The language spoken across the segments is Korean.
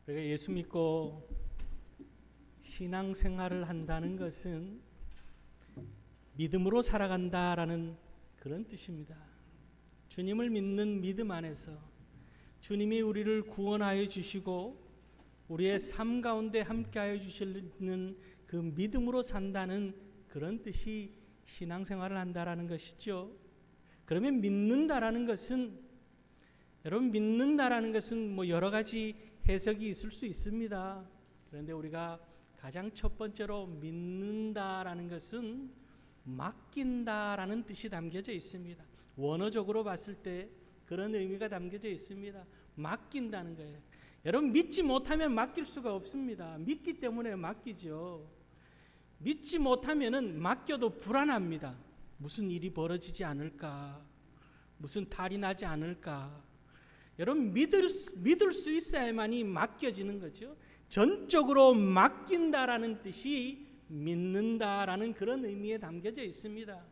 우리가 예수 믿고 신앙생활을 한다는 것은 믿음으로 살아간다라는 그런 뜻입니다. 주님을 믿는 믿음 안에서 주님이 우리를 구원하여 주시고 우리의 삶 가운데 함께하여 주시는 그 믿음으로 산다는 그런 뜻이 신앙생활을 한다라는 것이죠. 그러면 믿는다라는 것은, 여러분, 믿는다라는 것은 뭐 여러 가지 해석이 있을 수 있습니다. 그런데 우리가 가장 첫 번째로 믿는다라는 것은 맡긴다라는 뜻이 담겨져 있습니다. 원어적으로 봤을 때 그런 의미가 담겨져 있습니다. 맡긴다는 거예요. 여러분, 믿지 못하면 맡길 수가 없습니다. 믿기 때문에 맡기죠. 믿지 못하면은 맡겨도 불안합니다. 무슨 일이 벌어지지 않을까? 무슨 탈이 나지 않을까? 여러분, 믿을 수 있어야만이 맡겨지는 거죠. 전적으로 맡긴다라는 뜻이 믿는다라는 그런 의미에 담겨져 있습니다.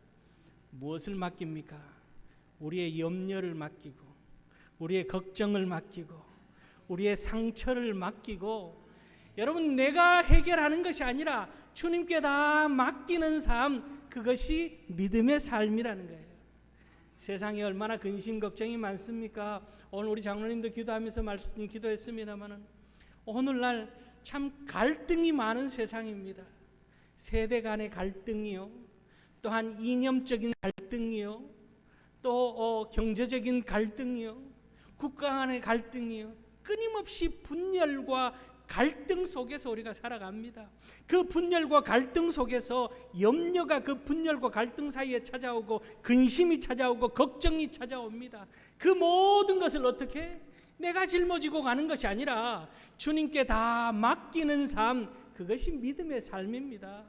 무엇을 맡깁니까? 우리의 염려를 맡기고, 우리의 걱정을 맡기고, 우리의 상처를 맡기고, 여러분, 내가 해결하는 것이 아니라 주님께 다 맡기는 삶, 그것이 믿음의 삶이라는 거예요. 세상에 얼마나 근심 걱정이 많습니까? 오늘 우리 장로님도 기도하면서 기도했습니다만 오늘날 참 갈등이 많은 세상입니다. 세대 간의 갈등이요, 또한 이념적인 갈등이요, 또 경제적인 갈등이요, 국가 간의 갈등이요, 끊임없이 분열과 갈등 속에서 우리가 살아갑니다. 그 분열과 갈등 속에서 염려가 그 분열과 갈등 사이에 찾아오고, 근심이 찾아오고, 걱정이 찾아옵니다. 그 모든 것을 어떻게 내가 짊어지고 가는 것이 아니라 주님께 다 맡기는 삶, 그것이 믿음의 삶입니다.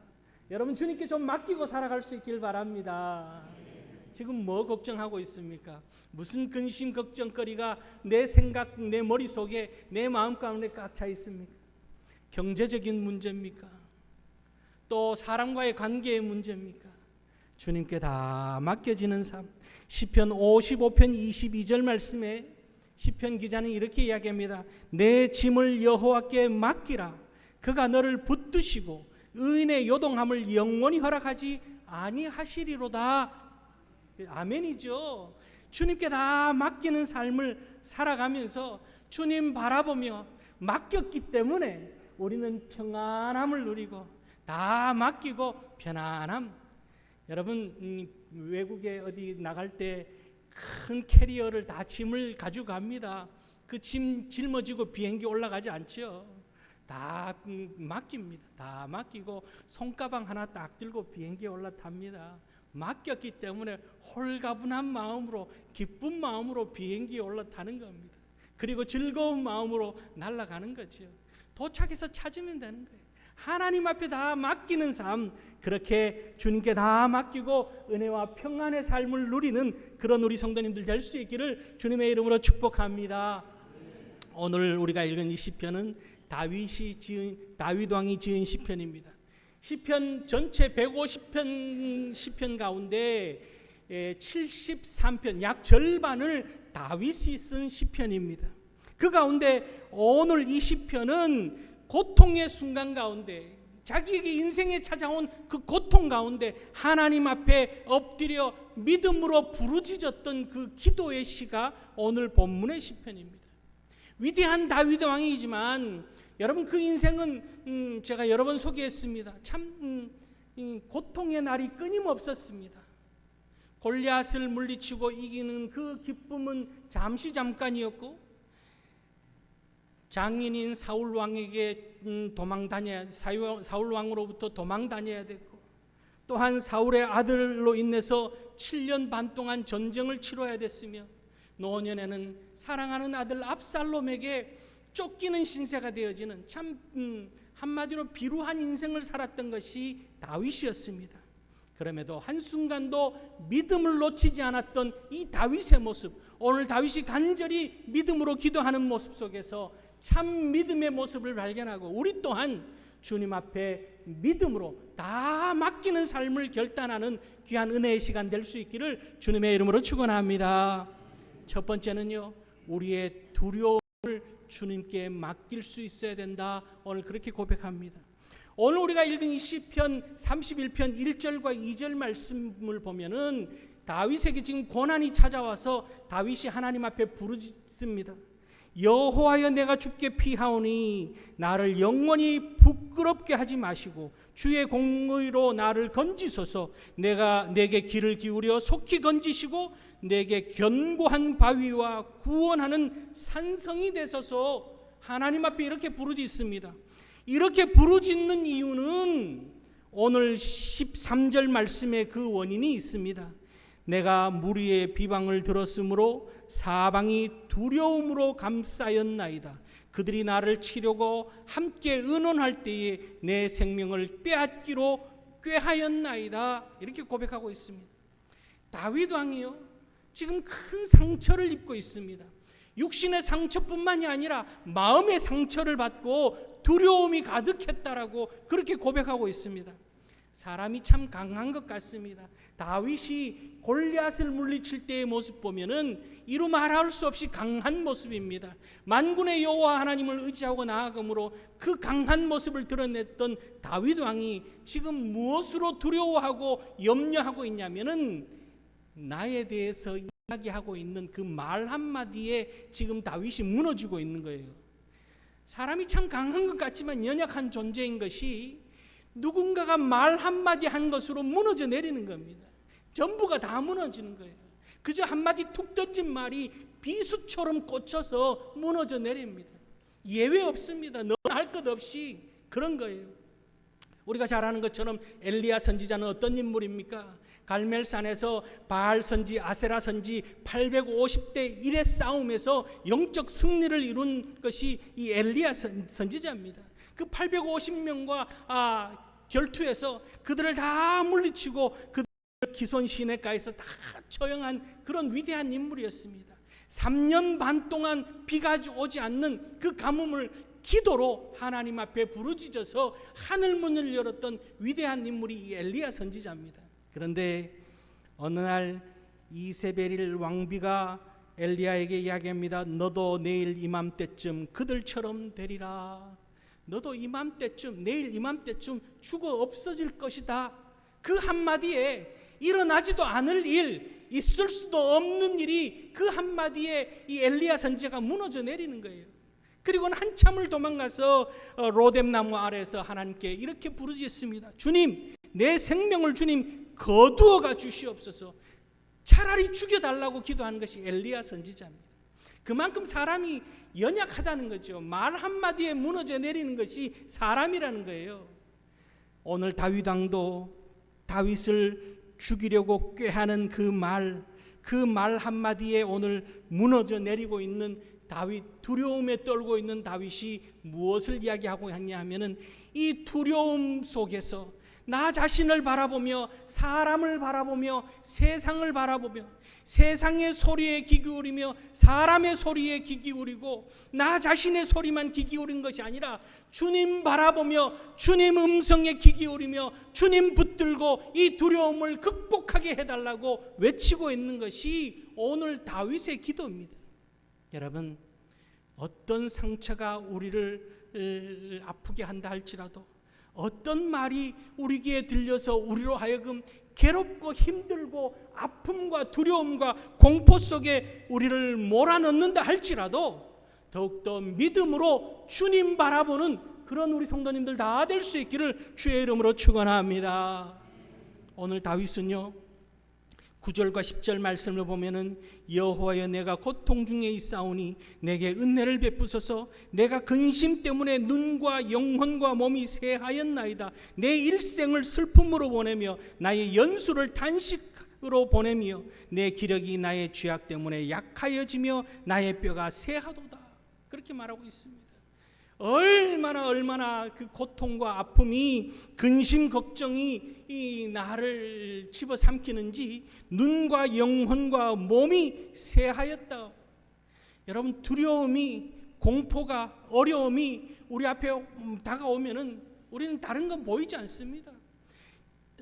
여러분, 주님께 좀 맡기고 살아갈 수 있길 바랍니다. 지금 뭐 걱정하고 있습니까? 무슨 근심 걱정거리가 내 생각, 내 머릿속에, 내 마음 가운데 꽉 차 있습니까? 경제적인 문제입니까? 또 사람과의 관계의 문제입니까? 주님께 다 맡겨지는 삶. 시편 55편 22절 말씀에 시편 기자는 이렇게 이야기합니다. 내 짐을 여호와께 맡기라. 그가 너를 붙드시고 의인의 요동함을 영원히 허락하지 아니하시리로다. 아멘이죠. 주님께 다 맡기는 삶을 살아가면서 주님 바라보며 맡겼기 때문에 우리는 평안함을 누리고, 다 맡기고 편안함. 여러분, 외국에 어디 나갈 때 큰 캐리어를 다 짐을 가지고 갑니다. 그 짐 짊어지고 비행기 올라가지 않죠. 다 맡깁니다. 다 맡기고 손가방 하나 딱 들고 비행기에 올라탑니다. 맡겼기 때문에 홀가분한 마음으로, 기쁜 마음으로 비행기에 올라타는 겁니다. 그리고 즐거운 마음으로 날아가는 거죠. 도착해서 찾으면 되는 거예요. 하나님 앞에 다 맡기는 삶, 그렇게 주님께 다 맡기고 은혜와 평안의 삶을 누리는 그런 우리 성도님들 될 수 있기를 주님의 이름으로 축복합니다. 오늘 우리가 읽은 이 시편은 다윗 왕이 지은 시편입니다. 시편 전체 150편 시편 가운데 73편, 약 절반을 다윗이 쓴 시편입니다. 그 가운데 오늘 이 시편은 고통의 순간 가운데, 자기에게 인생에 찾아온 그 고통 가운데 하나님 앞에 엎드려 믿음으로 부르짖었던 그 기도의 시가 오늘 본문의 시편입니다. 위대한 다윗 왕이지만 여러분, 그 인생은 제가 여러 번 소개했습니다. 참 고통의 날이 끊임없었습니다. 골리앗을 물리치고 이기는 그 기쁨은 잠깐이었고, 장인인 사울 왕에게 사울 왕으로부터 도망 다녀야 됐고, 또한 사울의 아들로 인해서 7년 반 동안 전쟁을 치러야 됐으며, 노년에는 사랑하는 아들 압살롬에게 쫓기는 신세가 되어지는 참 한마디로 비루한 인생을 살았던 것이 다윗이었습니다. 그럼에도 한순간도 믿음을 놓치지 않았던 이 다윗의 모습, 오늘 다윗이 간절히 믿음으로 기도하는 모습 속에서 참 믿음의 모습을 발견하고, 우리 또한 주님 앞에 믿음으로 다 맡기는 삶을 결단하는 귀한 은혜의 시간 될 수 있기를 주님의 이름으로 축원합니다. 첫 번째는요, 우리의 두려움 주님께 맡길 수 있어야 된다. 오늘 그렇게 고백합니다. 오늘 우리가 읽은 이 시편 31편 1절과 2절 말씀을 보면은 다윗에게 지금 고난이 찾아와서 다윗이 하나님 앞에 부르짖습니다. 여호와여, 내가 주께 피하오니 나를 영원히 부끄럽게 하지 마시고 주의 공의로 나를 건지소서. 내게 귀를 기울여 속히 건지시고 내게 견고한 바위와 구원하는 산성이 되소서. 하나님 앞에 이렇게 부르짖습니다. 이렇게 부르짖는 이유는 오늘 13절 말씀에 그 원인이 있습니다. 내가 무리의 비방을 들었으므로 사방이 두려움으로 감싸였나이다. 그들이 나를 치려고 함께 의논할 때에 내 생명을 빼앗기로 꾀하였나이다. 이렇게 고백하고 있습니다. 다윗 왕이요, 지금 큰 상처를 입고 있습니다. 육신의 상처뿐만이 아니라 마음의 상처를 받고 두려움이 가득했다라고 그렇게 고백하고 있습니다. 사람이 참 강한 것 같습니다. 다윗이 골리앗을 물리칠 때의 모습 보면은 이루 말할 수 없이 강한 모습입니다. 만군의 여호와 하나님을 의지하고 나아감으로 그 강한 모습을 드러냈던 다윗 왕이 지금 무엇으로 두려워하고 염려하고 있냐면은 나에 대해서 이야기하고 있는 그 말 한마디에 지금 다윗이 무너지고 있는 거예요. 사람이 참 강한 것 같지만 연약한 존재인 것이 누군가가 말 한마디 한 것으로 무너져 내리는 겁니다. 전부가 다 무너지는 거예요. 그저 한마디 툭 던진 말이 비수처럼 꽂혀서 무너져 내립니다. 예외 없습니다. 너나 할 것 없이 그런 거예요. 우리가 잘 아는 것처럼 엘리야 선지자는 어떤 인물입니까? 갈멜산에서 바알 선지, 아세라 선지 850대 1의 싸움에서 영적 승리를 이룬 것이 이 엘리야 선지자입니다. 그 850명과 결투해서 그들을 다 물리치고 그들을 기손 시내가에서 다 처형한 그런 위대한 인물이었습니다. 3년 반 동안 비가 오지 않는 그 가뭄을 기도로 하나님 앞에 부르짖어서 하늘 문을 열었던 위대한 인물이 이 엘리야 선지자입니다. 그런데 어느 날 이세벨 왕비가 엘리야에게 이야기합니다. 너도 내일 이맘때쯤 그들처럼 되리라. 너도 이맘때쯤, 내일 이맘때쯤 죽어 없어질 것이다. 그 한마디에 일어나지도 않을 일, 있을 수도 없는 일이 그 한마디에 이 엘리야 선지자가 무너져 내리는 거예요. 그리고는 한참을 도망가서 로뎀나무 아래에서 하나님께 이렇게 부르짖습니다. 주님, 내 생명을 주님 거두어가 주시옵소서. 차라리 죽여달라고 기도하는 것이 엘리야 선지자입니다. 그만큼 사람이 연약하다는 거죠. 말 한마디에 무너져 내리는 것이 사람이라는 거예요. 오늘 다윗 왕도 다윗을 죽이려고 꾀하는 그 말 한마디에 오늘 무너져 내리고 있는 다윗, 두려움에 떨고 있는 다윗이 무엇을 이야기하고 있냐 하면은 이 두려움 속에서 나 자신을 바라보며 사람을 바라보며 세상을 바라보며 세상의 소리에 귀 기울이며 사람의 소리에 귀 기울이고 나 자신의 소리만 귀 기울인 것이 아니라 주님 바라보며 주님 음성에 귀 기울이며 주님 붙들고 이 두려움을 극복하게 해달라고 외치고 있는 것이 오늘 다윗의 기도입니다. 여러분, 어떤 상처가 우리를 아프게 한다 할지라도 어떤 말이 우리 귀에 들려서 우리로 하여금 괴롭고 힘들고 아픔과 두려움과 공포 속에 우리를 몰아넣는다 할지라도 더욱더 믿음으로 주님 바라보는 그런 우리 성도님들 다 될 수 있기를 주의 이름으로 축원합니다. 오늘 다윗은요 9절과 10절 말씀을 보면은 여호와여 내가 고통 중에 있사오니 내게 은혜를 베푸소서. 내가 근심 때문에 눈과 영혼과 몸이 쇠하였나이다. 내 일생을 슬픔으로 보내며 나의 연수를 단식으로 보내며 내 기력이 나의 죄악 때문에 약하여지며 나의 뼈가 쇠하도다. 그렇게 말하고 있습니다. 얼마나 그 고통과 아픔이 근심 걱정이 이 나를 집어삼키는지 눈과 영혼과 몸이 쇠하였다. 여러분, 두려움이 공포가 어려움이 우리 앞에 다가오면은 우리는 다른 건 보이지 않습니다.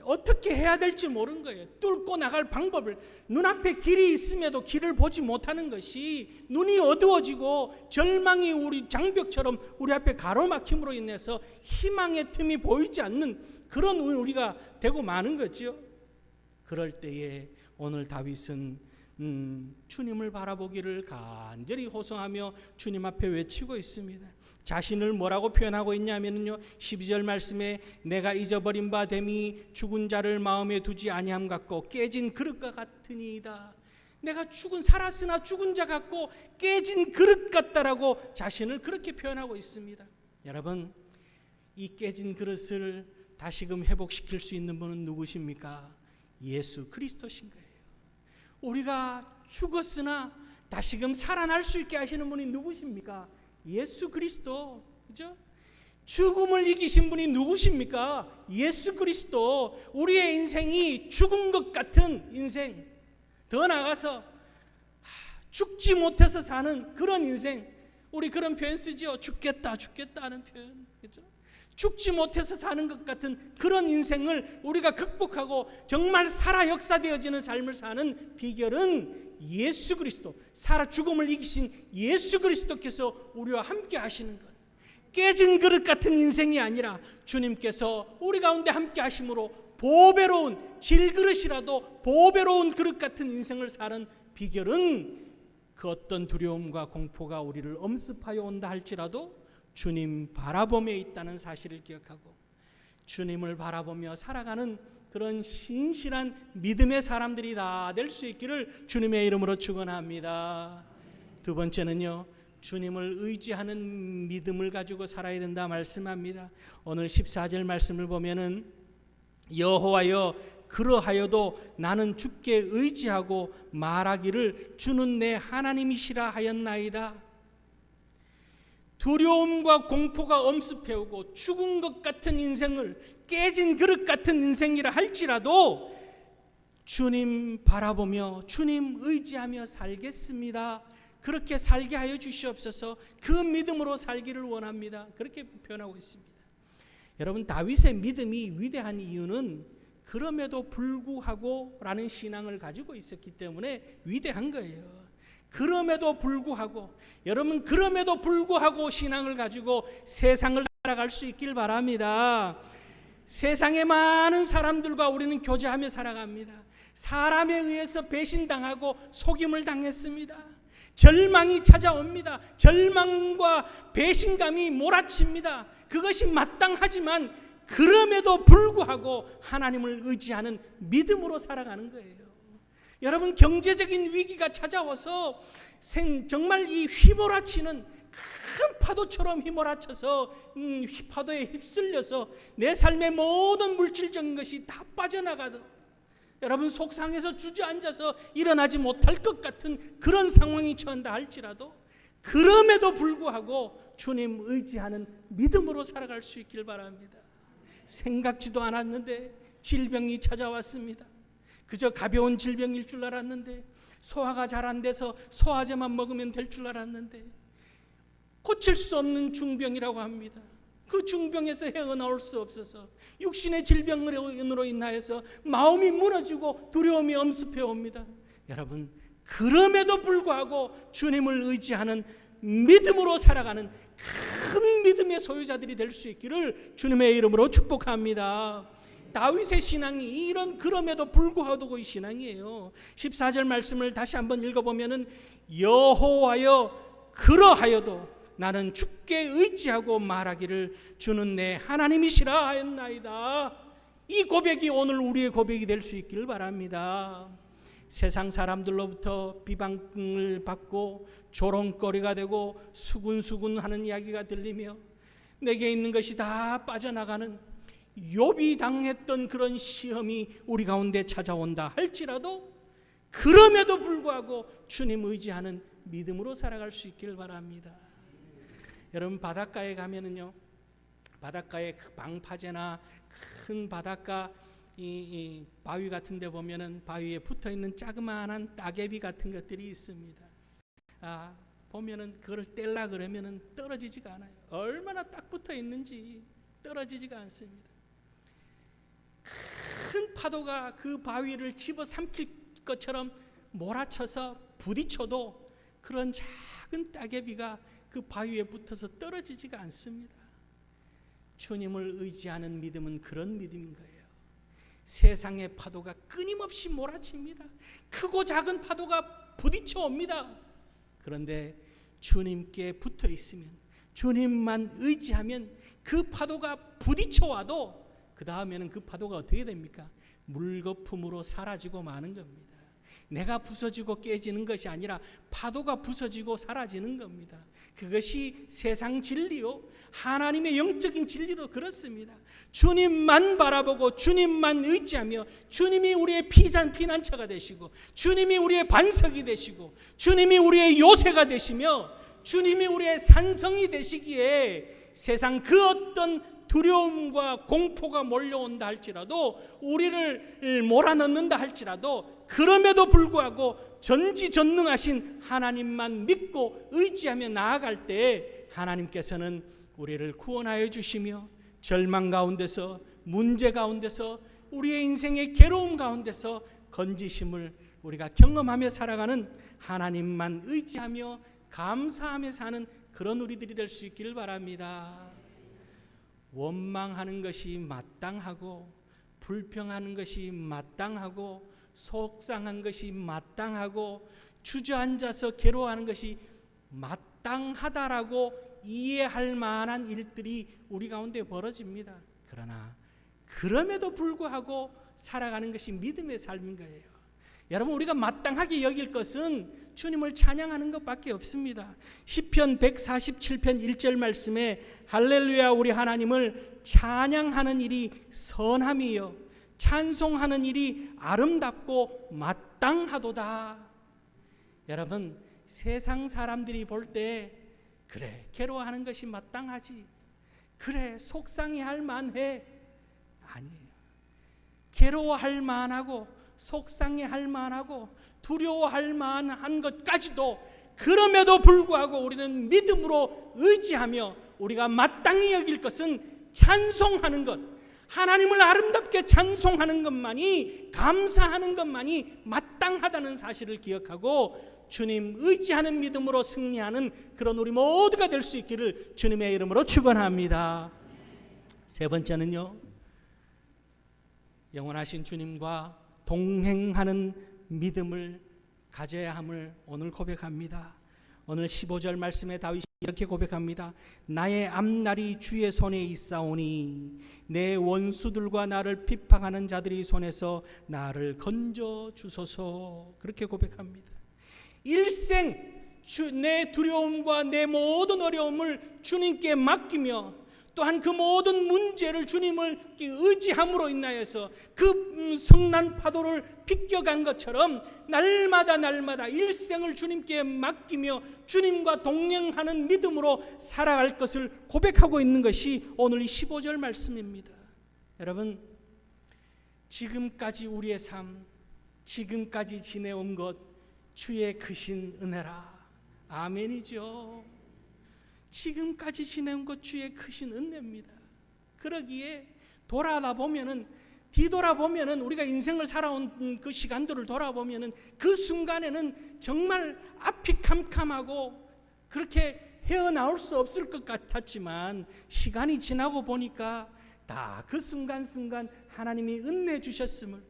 어떻게 해야 될지 모르는 거예요. 뚫고 나갈 방법을, 눈앞에 길이 있음에도 길을 보지 못하는 것이, 눈이 어두워지고 절망이 우리 장벽처럼 우리 앞에 가로막힘으로 인해서 희망의 틈이 보이지 않는 그런 우리가 되고 마는 거죠. 그럴 때에 오늘 다윗은 주님을 바라보기를 간절히 호소하며 주님 앞에 외치고 있습니다. 자신을 뭐라고 표현하고 있냐면요, 12절 말씀에 내가 잊어버린 바 됨이 죽은 자를 마음에 두지 아니함 같고 깨진 그릇과 같으니이다. 내가 살았으나 죽은 자 같고 깨진 그릇 같다라고 자신을 그렇게 표현하고 있습니다. 여러분, 이 깨진 그릇을 다시금 회복시킬 수 있는 분은 누구십니까? 예수 그리스도신 거예요. 우리가 죽었으나 다시금 살아날 수 있게 하시는 분이 누구십니까? 예수 그리스도. 그죠? 죽음을 이기신 분이 누구십니까? 예수 그리스도. 우리의 인생이 죽은 것 같은 인생, 더 나아가서 죽지 못해서 사는 그런 인생, 우리 그런 표현 쓰지요. 죽겠다 하는 표현. 그죠? 죽지 못해서 사는 것 같은 그런 인생을 우리가 극복하고 정말 살아 역사되어지는 삶을 사는 비결은 예수 그리스도, 죽음을 이기신 예수 그리스도께서 우리와 함께 하시는 것. 깨진 그릇 같은 인생이 아니라 주님께서 우리 가운데 함께 하심으로 보배로운, 질그릇이라도 보배로운 그릇 같은 인생을 사는 비결은 그 어떤 두려움과 공포가 우리를 엄습하여 온다 할지라도 주님 바라봄에 있다는 사실을 기억하고 주님을 바라보며 살아가는 그런 신실한 믿음의 사람들이 다 될 수 있기를 주님의 이름으로 축원합니다. 두 번째는요, 주님을 의지하는 믿음을 가지고 살아야 된다 말씀합니다. 오늘 14절 말씀을 보면은 여호와여 그러하여도 나는 주께 의지하고 말하기를 주는 내 하나님이시라 하였나이다. 두려움과 공포가 엄습해오고 죽은 것 같은 인생을, 깨진 그릇 같은 인생이라 할지라도 주님 바라보며 주님 의지하며 살겠습니다. 그렇게 살게 하여 주시옵소서. 그 믿음으로 살기를 원합니다. 그렇게 표현하고 있습니다. 여러분, 다윗의 믿음이 위대한 이유는 그럼에도 불구하고 라는 신앙을 가지고 있었기 때문에 위대한 거예요. 그럼에도 불구하고, 여러분, 그럼에도 불구하고 신앙을 가지고 세상을 살아갈 수 있길 바랍니다. 세상의 많은 사람들과 우리는 교제하며 살아갑니다. 사람에 의해서 배신당하고 속임을 당했습니다. 절망이 찾아옵니다. 절망과 배신감이 몰아칩니다. 그것이 마땅하지만 그럼에도 불구하고 하나님을 의지하는 믿음으로 살아가는 거예요. 여러분, 경제적인 위기가 찾아와서 정말 이 휘몰아치는 큰 파도처럼 휘몰아쳐서 파도에 휩쓸려서 내 삶의 모든 물질적인 것이 다 빠져나가도 여러분 속상해서 주저앉아서 일어나지 못할 것 같은 그런 상황이 처한다 할지라도 그럼에도 불구하고 주님 의지하는 믿음으로 살아갈 수 있길 바랍니다. 생각지도 않았는데 질병이 찾아왔습니다. 그저 가벼운 질병일 줄 알았는데, 소화가 잘 안 돼서 소화제만 먹으면 될 줄 알았는데 고칠 수 없는 중병이라고 합니다. 그 중병에서 헤어나올 수 없어서 육신의 질병으로 인하여서 마음이 무너지고 두려움이 엄습해 옵니다. 여러분, 그럼에도 불구하고 주님을 의지하는 믿음으로 살아가는 큰 믿음의 소유자들이 될 수 있기를 주님의 이름으로 축복합니다. 다윗의 신앙이 이런 그럼에도 불구하고의 신앙이에요. 14절 말씀을 다시 한번 읽어보면은 여호와여 그러하여도 나는 주께 의지하고 말하기를 주는 내 하나님이시라 하였나이다. 이 고백이 오늘 우리의 고백이 될 수 있기를 바랍니다. 세상 사람들로부터 비방을 받고 조롱거리가 되고 수군수군하는 이야기가 들리며 내게 있는 것이 다 빠져나가는 욥이 당했던 그런 시험이 우리 가운데 찾아온다 할지라도 그럼에도 불구하고 주님 의지하는 믿음으로 살아갈 수 있기를 바랍니다. 여러분, 바닷가에 가면은요, 바닷가에 방파제나 큰 바닷가 이 바위 같은 데 보면은 바위에 붙어 있는 자그마한 따개비 같은 것들이 있습니다. 보면은 그걸 떼려 그러면은 떨어지지가 않아요. 얼마나 딱 붙어 있는지 떨어지지가 않습니다. 큰 파도가 그 바위를 집어삼킬 것처럼 몰아쳐서 부딪혀도 그런 작은 따개비가 그 바위에 붙어서 떨어지지가 않습니다. 주님을 의지하는 믿음은 그런 믿음인 거예요. 세상의 파도가 끊임없이 몰아칩니다. 크고 작은 파도가 부딪혀 옵니다. 그런데 주님께 붙어 있으면, 주님만 의지하면 그 파도가 부딪혀 와도 그 다음에는 그 파도가 어떻게 됩니까? 물거품으로 사라지고 마는 겁니다. 내가 부서지고 깨지는 것이 아니라 파도가 부서지고 사라지는 겁니다. 그것이 세상 진리요, 하나님의 영적인 진리도 그렇습니다. 주님만 바라보고 주님만 의지하며 주님이 우리의 피난처가 되시고 주님이 우리의 반석이 되시고 주님이 우리의 요새가 되시며 주님이 우리의 산성이 되시기에 세상 그 어떤 두려움과 공포가 몰려온다 할지라도, 우리를 몰아넣는다 할지라도, 그럼에도 불구하고 전지전능하신 하나님만 믿고 의지하며 나아갈 때 하나님께서는 우리를 구원하여 주시며 절망 가운데서, 문제 가운데서, 우리의 인생의 괴로움 가운데서 건지심을 우리가 경험하며 살아가는, 하나님만 의지하며 감사하며 사는 그런 우리들이 될 수 있기를 바랍니다. 원망하는 것이 마땅하고, 불평하는 것이 마땅하고, 속상한 것이 마땅하고, 주저앉아서 괴로워하는 것이 마땅하다라고 이해할 만한 일들이 우리 가운데 벌어집니다. 그러나 그럼에도 불구하고 살아가는 것이 믿음의 삶인 거예요. 여러분, 우리가 마땅하게 여길 것은 주님을 찬양하는 것밖에 없습니다. 시편 147편 1절 말씀에 할렐루야, 우리 하나님을 찬양하는 일이 선함이요 찬송하는 일이 아름답고 마땅하도다. 여러분, 세상 사람들이 볼 때 그래, 괴로워하는 것이 마땅하지, 그래, 속상해할 만해. 아니에요. 괴로워할 만하고 속상해할 만하고 두려워할 만한 것까지도, 그럼에도 불구하고 우리는 믿음으로 의지하며 우리가 마땅히 여길 것은 찬송하는 것, 하나님을 아름답게 찬송하는 것만이, 감사하는 것만이 마땅하다는 사실을 기억하고 주님 의지하는 믿음으로 승리하는 그런 우리 모두가 될 수 있기를 주님의 이름으로 축원합니다. 세 번째는요, 영원하신 주님과 동행하는 믿음을 가져야 함을 오늘 고백합니다. 오늘 15절 말씀에 다윗이 이렇게 고백합니다. 나의 앞날이 주의 손에 있사오니 내 원수들과 나를 비방하는 자들이 손에서 나를 건져 주소서. 그렇게 고백합니다. 일생 내 두려움과 내 모든 어려움을 주님께 맡기며, 또한 그 모든 문제를 주님을 의지함으로 인하여서 그 성난 파도를 비껴간 것처럼 날마다 일생을 주님께 맡기며 주님과 동행하는 믿음으로 살아갈 것을 고백하고 있는 것이 오늘 이 15절 말씀입니다. 여러분, 지금까지 우리의 삶, 지금까지 지내온 것 주의 크신 은혜라. 아멘이죠. 지금까지 지내온 것 주의 크신 은혜입니다. 그러기에 뒤돌아보면은 우리가 인생을 살아온 그 시간들을 돌아보면은 그 순간에는 정말 앞이 캄캄하고 그렇게 헤어나올 수 없을 것 같았지만, 시간이 지나고 보니까 다 그 순간순간 하나님이 은혜 주셨음을,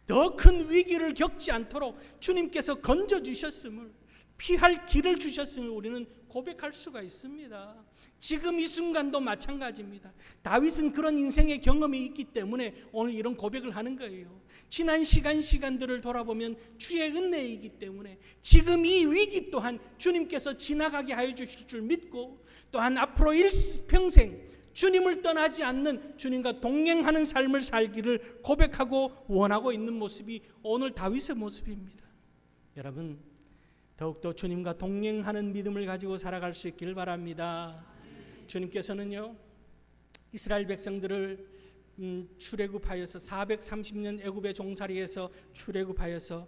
더 큰 위기를 겪지 않도록 주님께서 건져주셨음을, 피할 길을 주셨음을 우리는 고백할 수가 있습니다. 지금 이 순간도 마찬가지입니다. 다윗은 그런 인생의 경험이 있기 때문에 오늘 이런 고백을 하는 거예요. 지난 시간들을 돌아보면 주의 은혜이기 때문에 지금 이 위기 또한 주님께서 지나가게 하여 주실 줄 믿고, 또한 앞으로 일평생 주님을 떠나지 않는, 주님과 동행하는 삶을 살기를 고백하고 원하고 있는 모습이 오늘 다윗의 모습입니다. 여러분, 더욱더 주님과 동행하는 믿음을 가지고 살아갈 수 있기를 바랍니다. 주님께서는요, 이스라엘 백성들을 출애굽하여서 430년 애굽의 종살이에서 출애굽하여서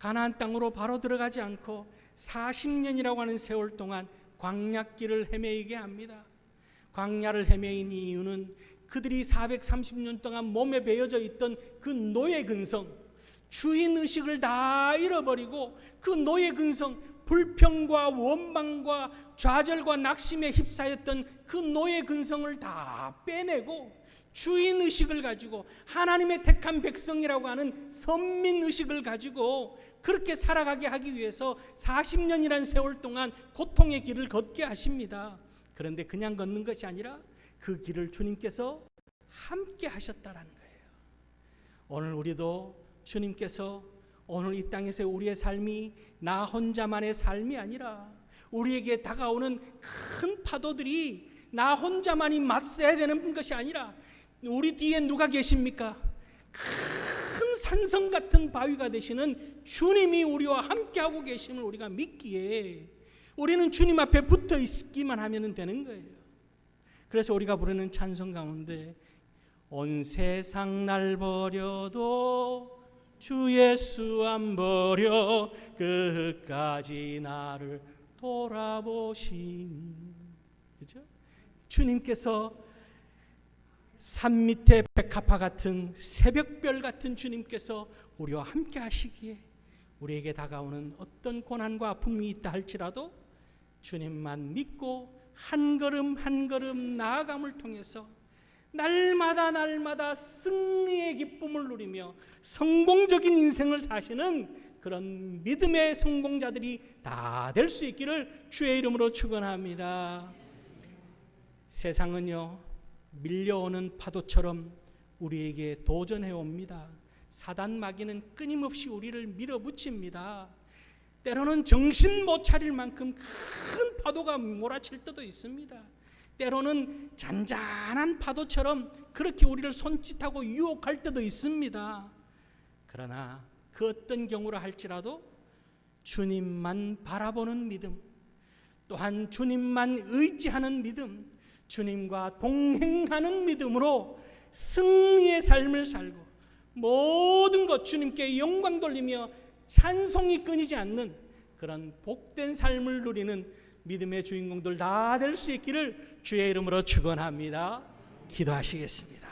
가나안 땅으로 바로 들어가지 않고 40년이라고 하는 세월 동안 광야길을 헤매이게 합니다. 광야를 헤매인 이유는 그들이 430년 동안 몸에 배어져 있던 그 노예 근성, 주인 의식을 다 잃어버리고 그 노예 근성, 불평과 원망과 좌절과 낙심에 휩싸였던 그 노예 근성을 다 빼내고 주인 의식을 가지고 하나님의 택한 백성이라고 하는 선민 의식을 가지고 그렇게 살아가게 하기 위해서 40년이라는 세월 동안 고통의 길을 걷게 하십니다. 그런데 그냥 걷는 것이 아니라 그 길을 주님께서 함께 하셨다라는 거예요. 오늘 우리도 주님께서 오늘 이 땅에서 우리의 삶이 나 혼자만의 삶이 아니라 우리에게 다가오는 큰 파도들이 나 혼자만이 맞서야 되는 것이 아니라 우리 뒤에 누가 계십니까? 큰 산성 같은 바위가 되시는 주님이 우리와 함께하고 계심을 우리가 믿기에 우리는 주님 앞에 붙어 있기만 하면 되는 거예요. 그래서 우리가 부르는 찬송 가운데 온 세상 날 버려도 주 예수 안 버려 끝까지 나를 돌아보시니, 그죠? 주님께서 산 밑에 백합화 같은 새벽별 같은 주님께서 우리와 함께 하시기에 우리에게 다가오는 어떤 고난과 아픔이 있다 할지라도 주님만 믿고 한 걸음 한 걸음 나아감을 통해서 날마다 승리의 기쁨을 누리며 성공적인 인생을 사시는 그런 믿음의 성공자들이 다 될 수 있기를 주의 이름으로 축원합니다. 세상은요, 밀려오는 파도처럼 우리에게 도전해 옵니다. 사단 마귀는 끊임없이 우리를 밀어붙입니다. 때로는 정신 못 차릴 만큼 큰 파도가 몰아칠 때도 있습니다. 때로는 잔잔한 파도처럼 그렇게 우리를 손짓하고 유혹할 때도 있습니다. 그러나 그 어떤 경우라 할지라도 주님만 바라보는 믿음, 또한 주님만 의지하는 믿음, 주님과 동행하는 믿음으로 승리의 삶을 살고 모든 것 주님께 영광 돌리며 찬송이 끊이지 않는 그런 복된 삶을 누리는 믿음의 주인공들 다 될 수 있기를 주의 이름으로 축원합니다. 기도하시겠습니다.